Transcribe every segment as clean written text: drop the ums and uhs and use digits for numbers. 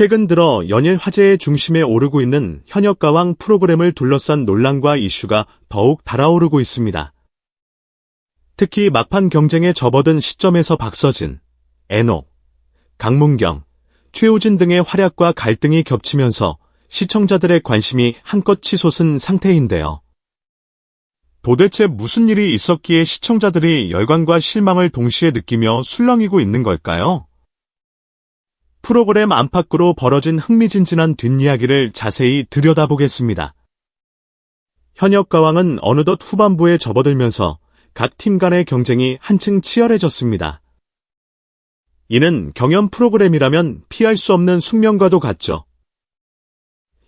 최근 들어 연일 화제의 중심에 오르고 있는 현역가왕 프로그램을 둘러싼 논란과 이슈가 더욱 달아오르고 있습니다. 특히 막판 경쟁에 접어든 시점에서 박서진, 애녹, 강문경, 최우진 등의 활약과 갈등이 겹치면서 시청자들의 관심이 한껏 치솟은 상태인데요. 도대체 무슨 일이 있었기에 시청자들이 열광과 실망을 동시에 느끼며 술렁이고 있는 걸까요? 프로그램 안팎으로 벌어진 흥미진진한 뒷이야기를 자세히 들여다보겠습니다. 현역가왕은 어느덧 후반부에 접어들면서 각 팀 간의 경쟁이 한층 치열해졌습니다. 이는 경연 프로그램이라면 피할 수 없는 숙명과도 같죠.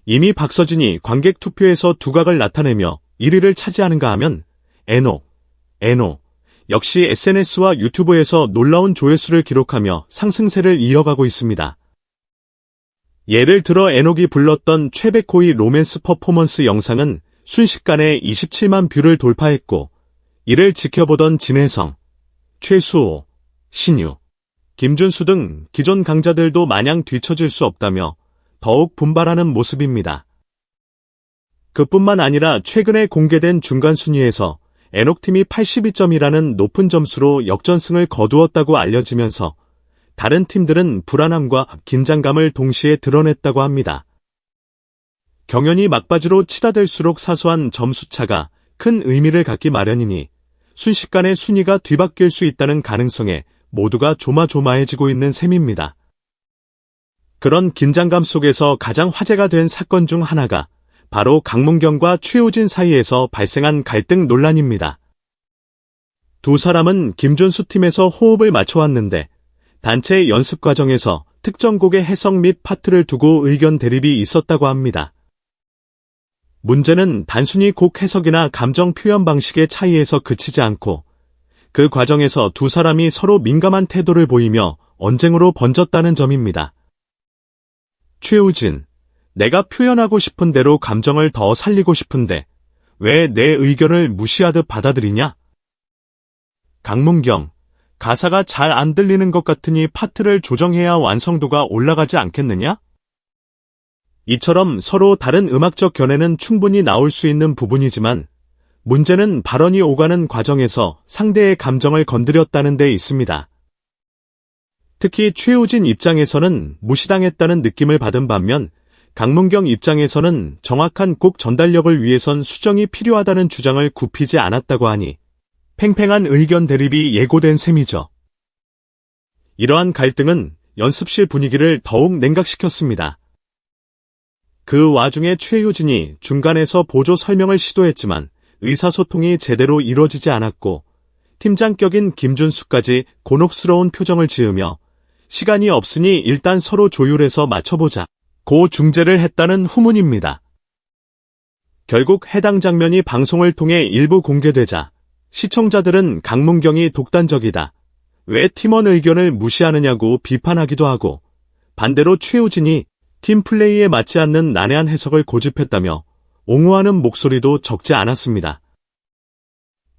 이미 박서진이 관객 투표에서 두각을 나타내며 1위를 차지하는가 하면 애녹 역시 SNS와 유튜브에서 놀라운 조회수를 기록하며 상승세를 이어가고 있습니다. 예를 들어 애녹이 불렀던 최백호의 로맨스 퍼포먼스 영상은 순식간에 27만 뷰를 돌파했고, 이를 지켜보던 진혜성, 최수호, 신유, 김준수 등 기존 강자들도 마냥 뒤처질 수 없다며 더욱 분발하는 모습입니다. 그뿐만 아니라 최근에 공개된 중간 순위에서 애녹팀이 82점이라는 높은 점수로 역전승을 거두었다고 알려지면서 다른 팀들은 불안함과 긴장감을 동시에 드러냈다고 합니다. 경연이 막바지로 치닫을수록 사소한 점수차가 큰 의미를 갖기 마련이니 순식간에 순위가 뒤바뀔 수 있다는 가능성에 모두가 조마조마해지고 있는 셈입니다. 그런 긴장감 속에서 가장 화제가 된 사건 중 하나가 바로 강문경과 최우진 사이에서 발생한 갈등 논란입니다. 두 사람은 김준수 팀에서 호흡을 맞춰왔는데 단체 연습 과정에서 특정 곡의 해석 및 파트를 두고 의견 대립이 있었다고 합니다. 문제는 단순히 곡 해석이나 감정 표현 방식의 차이에서 그치지 않고 그 과정에서 두 사람이 서로 민감한 태도를 보이며 언쟁으로 번졌다는 점입니다. 최우진, 내가 표현하고 싶은 대로 감정을 더 살리고 싶은데 왜 내 의견을 무시하듯 받아들이냐? 강문경, 가사가 잘 안 들리는 것 같으니 파트를 조정해야 완성도가 올라가지 않겠느냐? 이처럼 서로 다른 음악적 견해는 충분히 나올 수 있는 부분이지만 문제는 발언이 오가는 과정에서 상대의 감정을 건드렸다는 데 있습니다. 특히 최우진 입장에서는 무시당했다는 느낌을 받은 반면 강문경 입장에서는 정확한 곡 전달력을 위해선 수정이 필요하다는 주장을 굽히지 않았다고 하니 팽팽한 의견 대립이 예고된 셈이죠. 이러한 갈등은 연습실 분위기를 더욱 냉각시켰습니다. 그 와중에 최우진이 중간에서 보조 설명을 시도했지만 의사소통이 제대로 이루어지지 않았고 팀장격인 김준수까지 곤혹스러운 표정을 지으며 시간이 없으니 일단 서로 조율해서 맞춰보자 고 중재를 했다는 후문입니다. 결국 해당 장면이 방송을 통해 일부 공개되자 시청자들은 강문경이 독단적이다, 왜 팀원 의견을 무시하느냐고 비판하기도 하고 반대로 최우진이 팀 플레이에 맞지 않는 난해한 해석을 고집했다며 옹호하는 목소리도 적지 않았습니다.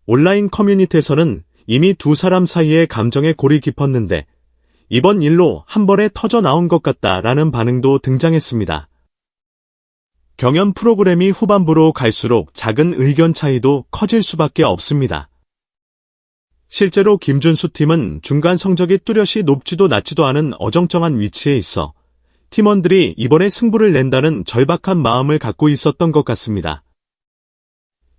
온라인 커뮤니티에서는 이미 두 사람 사이의 감정의 골이 깊었는데 이번 일로 한 번에 터져 나온 것 같다라는 반응도 등장했습니다. 경연 프로그램이 후반부로 갈수록 작은 의견 차이도 커질 수밖에 없습니다. 실제로 김준수 팀은 중간 성적이 뚜렷이 높지도 낮지도 않은 어정쩡한 위치에 있어 팀원들이 이번에 승부를 낸다는 절박한 마음을 갖고 있었던 것 같습니다.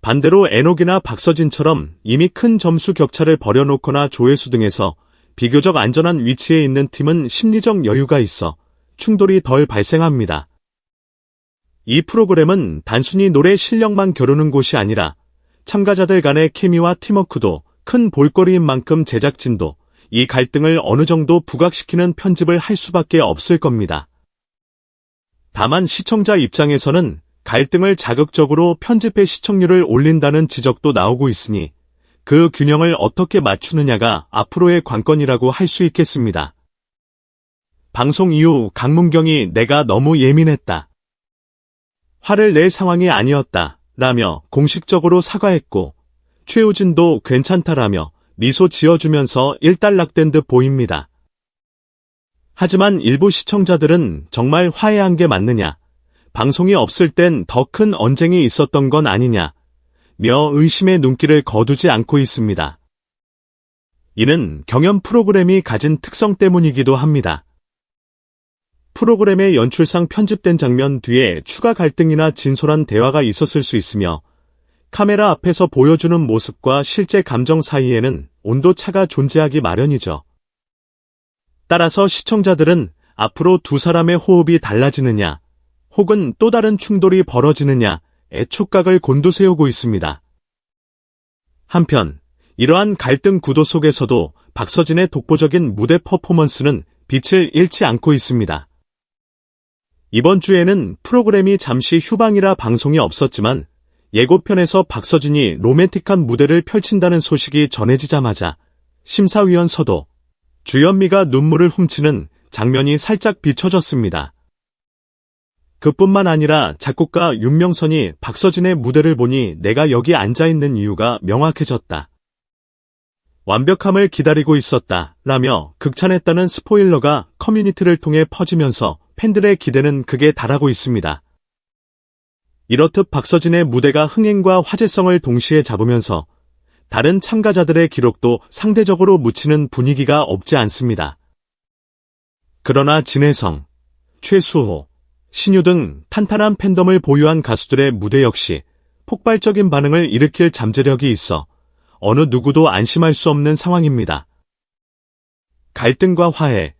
반대로 애녹이나 박서진처럼 이미 큰 점수 격차를 벌여놓거나 조회수 등에서 비교적 안전한 위치에 있는 팀은 심리적 여유가 있어 충돌이 덜 발생합니다. 이 프로그램은 단순히 노래 실력만 겨루는 곳이 아니라 참가자들 간의 케미와 팀워크도 큰 볼거리인 만큼 제작진도 이 갈등을 어느 정도 부각시키는 편집을 할 수밖에 없을 겁니다. 다만 시청자 입장에서는 갈등을 자극적으로 편집해 시청률을 올린다는 지적도 나오고 있으니 그 균형을 어떻게 맞추느냐가 앞으로의 관건이라고 할 수 있겠습니다. 방송 이후 강문경이 내가 너무 예민했다, 화를 낼 상황이 아니었다 라며 공식적으로 사과했고 최우진도 괜찮다라며 미소 지어주면서 일단락된 듯 보입니다. 하지만 일부 시청자들은 정말 화해한 게 맞느냐, 방송이 없을 땐 더 큰 언쟁이 있었던 건 아니냐, 며 의심의 눈길을 거두지 않고 있습니다. 이는 경연 프로그램이 가진 특성 때문이기도 합니다. 프로그램의 연출상 편집된 장면 뒤에 추가 갈등이나 진솔한 대화가 있었을 수 있으며 카메라 앞에서 보여주는 모습과 실제 감정 사이에는 온도차가 존재하기 마련이죠. 따라서 시청자들은 앞으로 두 사람의 호흡이 달라지느냐, 혹은 또 다른 충돌이 벌어지느냐에 촉각을 곤두세우고 있습니다. 한편 이러한 갈등 구도 속에서도 박서진의 독보적인 무대 퍼포먼스는 빛을 잃지 않고 있습니다. 이번 주에는 프로그램이 잠시 휴방이라 방송이 없었지만 예고편에서 박서진이 로맨틱한 무대를 펼친다는 소식이 전해지자마자 심사위원 서도, 주현미가 눈물을 훔치는 장면이 살짝 비춰졌습니다. 그뿐만 아니라 작곡가 윤명선이 박서진의 무대를 보니 내가 여기 앉아있는 이유가 명확해졌다. 완벽함을 기다리고 있었다 라며 극찬했다는 스포일러가 커뮤니티를 통해 퍼지면서 팬들의 기대는 극에 달하고 있습니다. 이렇듯 박서진의 무대가 흥행과 화제성을 동시에 잡으면서 다른 참가자들의 기록도 상대적으로 묻히는 분위기가 없지 않습니다. 그러나 진혜성, 최수호, 신유 등 탄탄한 팬덤을 보유한 가수들의 무대 역시 폭발적인 반응을 일으킬 잠재력이 있어 어느 누구도 안심할 수 없는 상황입니다. 갈등과 화해,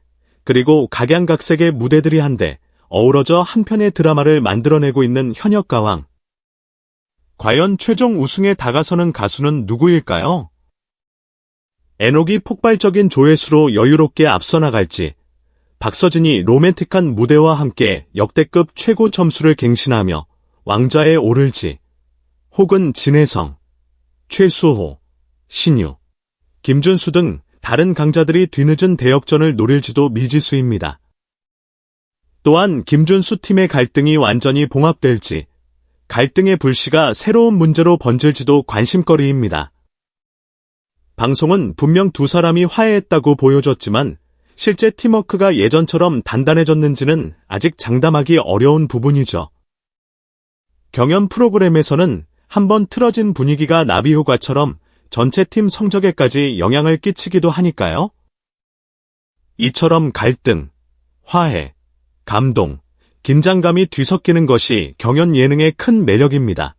그리고 각양각색의 무대들이 한데 어우러져 한 편의 드라마를 만들어내고 있는 현역가왕. 과연 최종 우승에 다가서는 가수는 누구일까요? 에녹이 폭발적인 조회수로 여유롭게 앞서 나갈지, 박서진이 로맨틱한 무대와 함께 역대급 최고 점수를 갱신하며 왕좌에 오를지, 혹은 진혜성, 최수호, 신유, 김준수 등 다른 강자들이 뒤늦은 대역전을 노릴지도 미지수입니다. 또한 김준수 팀의 갈등이 완전히 봉합될지, 갈등의 불씨가 새로운 문제로 번질지도 관심거리입니다. 방송은 분명 두 사람이 화해했다고 보여줬지만 실제 팀워크가 예전처럼 단단해졌는지는 아직 장담하기 어려운 부분이죠. 경연 프로그램에서는 한번 틀어진 분위기가 나비 효과처럼 전체 팀 성적에까지 영향을 끼치기도 하니까요. 이처럼 갈등, 화해, 감동, 긴장감이 뒤섞이는 것이 경연 예능의 큰 매력입니다.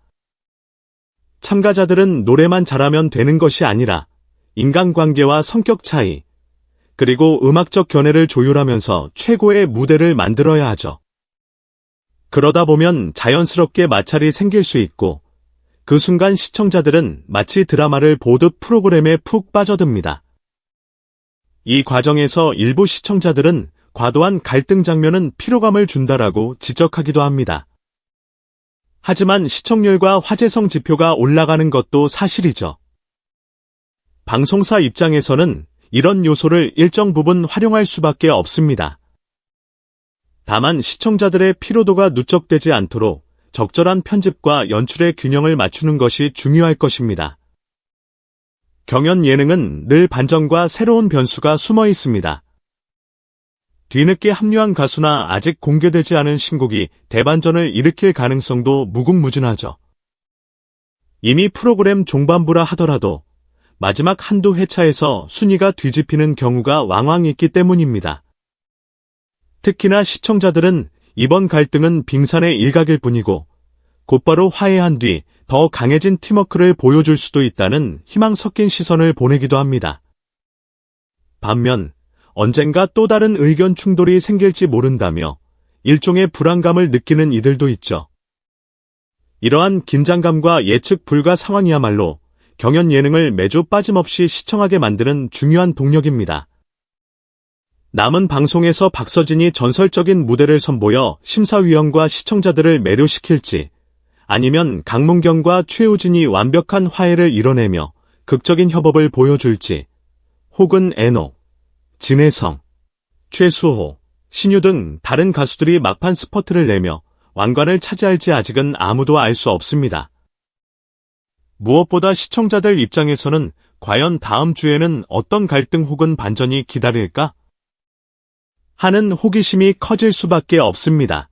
참가자들은 노래만 잘하면 되는 것이 아니라 인간관계와 성격 차이, 그리고 음악적 견해를 조율하면서 최고의 무대를 만들어야 하죠. 그러다 보면 자연스럽게 마찰이 생길 수 있고 그 순간 시청자들은 마치 드라마를 보듯 프로그램에 푹 빠져듭니다. 이 과정에서 일부 시청자들은 과도한 갈등 장면은 피로감을 준다라고 지적하기도 합니다. 하지만 시청률과 화제성 지표가 올라가는 것도 사실이죠. 방송사 입장에서는 이런 요소를 일정 부분 활용할 수밖에 없습니다. 다만 시청자들의 피로도가 누적되지 않도록 적절한 편집과 연출의 균형을 맞추는 것이 중요할 것입니다. 경연 예능은 늘 반전과 새로운 변수가 숨어 있습니다. 뒤늦게 합류한 가수나 아직 공개되지 않은 신곡이 대반전을 일으킬 가능성도 무궁무진하죠. 이미 프로그램 종반부라 하더라도 마지막 한두 회차에서 순위가 뒤집히는 경우가 왕왕 있기 때문입니다. 특히나 시청자들은 이번 갈등은 빙산의 일각일 뿐이고 곧바로 화해한 뒤 더 강해진 팀워크를 보여줄 수도 있다는 희망 섞인 시선을 보내기도 합니다. 반면 언젠가 또 다른 의견 충돌이 생길지 모른다며 일종의 불안감을 느끼는 이들도 있죠. 이러한 긴장감과 예측 불가 상황이야말로 경연 예능을 매주 빠짐없이 시청하게 만드는 중요한 동력입니다. 남은 방송에서 박서진이 전설적인 무대를 선보여 심사위원과 시청자들을 매료시킬지, 아니면 강문경과 최우진이 완벽한 화해를 이뤄내며 극적인 협업을 보여줄지, 혹은 에녹, 진혜성, 최수호, 신유 등 다른 가수들이 막판 스퍼트를 내며 왕관을 차지할지 아직은 아무도 알 수 없습니다. 무엇보다 시청자들 입장에서는 과연 다음 주에는 어떤 갈등 혹은 반전이 기다릴까? 하는 호기심이 커질 수밖에 없습니다.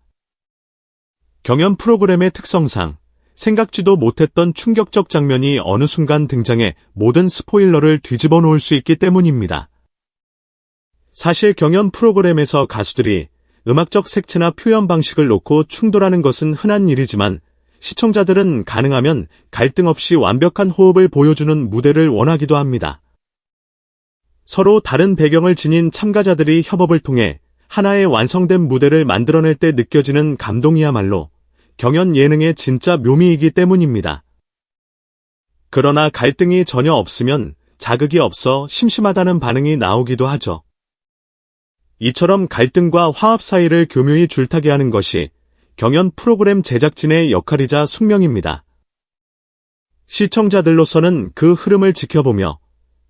경연 프로그램의 특성상 생각지도 못했던 충격적 장면이 어느 순간 등장해 모든 스포일러를 뒤집어 놓을 수 있기 때문입니다. 사실 경연 프로그램에서 가수들이 음악적 색채나 표현 방식을 놓고 충돌하는 것은 흔한 일이지만 시청자들은 가능하면 갈등 없이 완벽한 호흡을 보여주는 무대를 원하기도 합니다. 서로 다른 배경을 지닌 참가자들이 협업을 통해 하나의 완성된 무대를 만들어낼 때 느껴지는 감동이야말로 경연 예능의 진짜 묘미이기 때문입니다. 그러나 갈등이 전혀 없으면 자극이 없어 심심하다는 반응이 나오기도 하죠. 이처럼 갈등과 화합 사이를 교묘히 줄타게 하는 것이 경연 프로그램 제작진의 역할이자 숙명입니다. 시청자들로서는 그 흐름을 지켜보며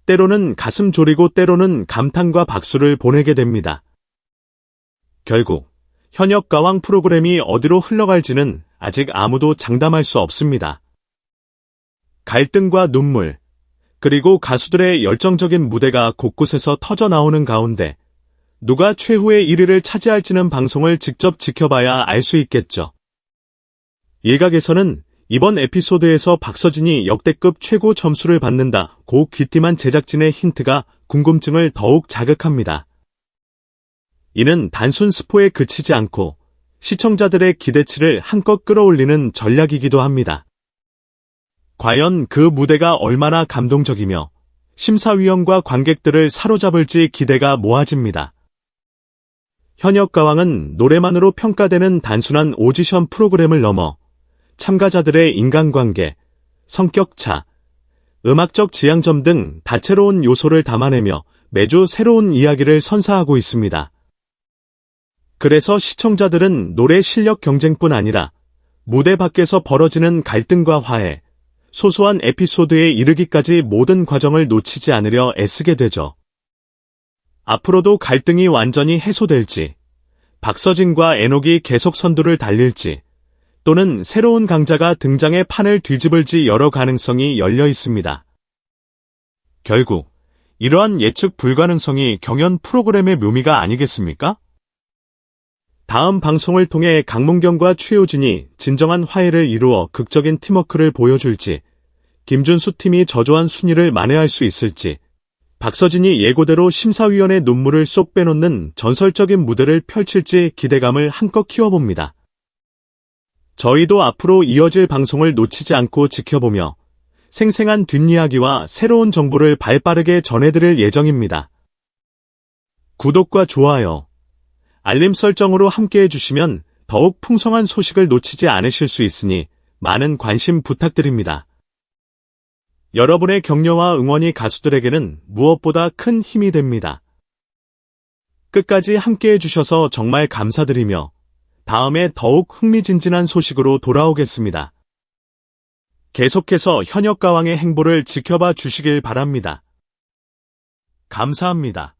때로는 가슴 졸이고 때로는 감탄과 박수를 보내게 됩니다. 결국 현역 가왕 프로그램이 어디로 흘러갈지는 아직 아무도 장담할 수 없습니다. 갈등과 눈물, 그리고 가수들의 열정적인 무대가 곳곳에서 터져 나오는 가운데 누가 최후의 1위를 차지할지는 방송을 직접 지켜봐야 알 수 있겠죠. 일각에서는 이번 에피소드에서 박서진이 역대급 최고 점수를 받는다고 귀띔한 제작진의 힌트가 궁금증을 더욱 자극합니다. 이는 단순 스포에 그치지 않고 시청자들의 기대치를 한껏 끌어올리는 전략이기도 합니다. 과연 그 무대가 얼마나 감동적이며 심사위원과 관객들을 사로잡을지 기대가 모아집니다. 현역 가왕은 노래만으로 평가되는 단순한 오디션 프로그램을 넘어 참가자들의 인간관계, 성격차, 음악적 지향점 등 다채로운 요소를 담아내며 매주 새로운 이야기를 선사하고 있습니다. 그래서 시청자들은 노래 실력 경쟁뿐 아니라 무대 밖에서 벌어지는 갈등과 화해, 소소한 에피소드에 이르기까지 모든 과정을 놓치지 않으려 애쓰게 되죠. 앞으로도 갈등이 완전히 해소될지, 박서진과 에녹이 계속 선두를 달릴지, 또는 새로운 강자가 등장해 판을 뒤집을지 여러 가능성이 열려 있습니다. 결국 이러한 예측 불가능성이 경연 프로그램의 묘미가 아니겠습니까? 다음 방송을 통해 강문경과 최우진이 진정한 화해를 이루어 극적인 팀워크를 보여줄지, 김준수 팀이 저조한 순위를 만회할 수 있을지, 박서진이 예고대로 심사위원의 눈물을 쏙 빼놓는 전설적인 무대를 펼칠지 기대감을 한껏 키워봅니다. 저희도 앞으로 이어질 방송을 놓치지 않고 지켜보며 생생한 뒷이야기와 새로운 정보를 발빠르게 전해드릴 예정입니다. 구독과 좋아요, 알림 설정으로 함께해 주시면 더욱 풍성한 소식을 놓치지 않으실 수 있으니 많은 관심 부탁드립니다. 여러분의 격려와 응원이 가수들에게는 무엇보다 큰 힘이 됩니다. 끝까지 함께해 주셔서 정말 감사드리며 다음에 더욱 흥미진진한 소식으로 돌아오겠습니다. 계속해서 현역 가왕의 행보를 지켜봐 주시길 바랍니다. 감사합니다.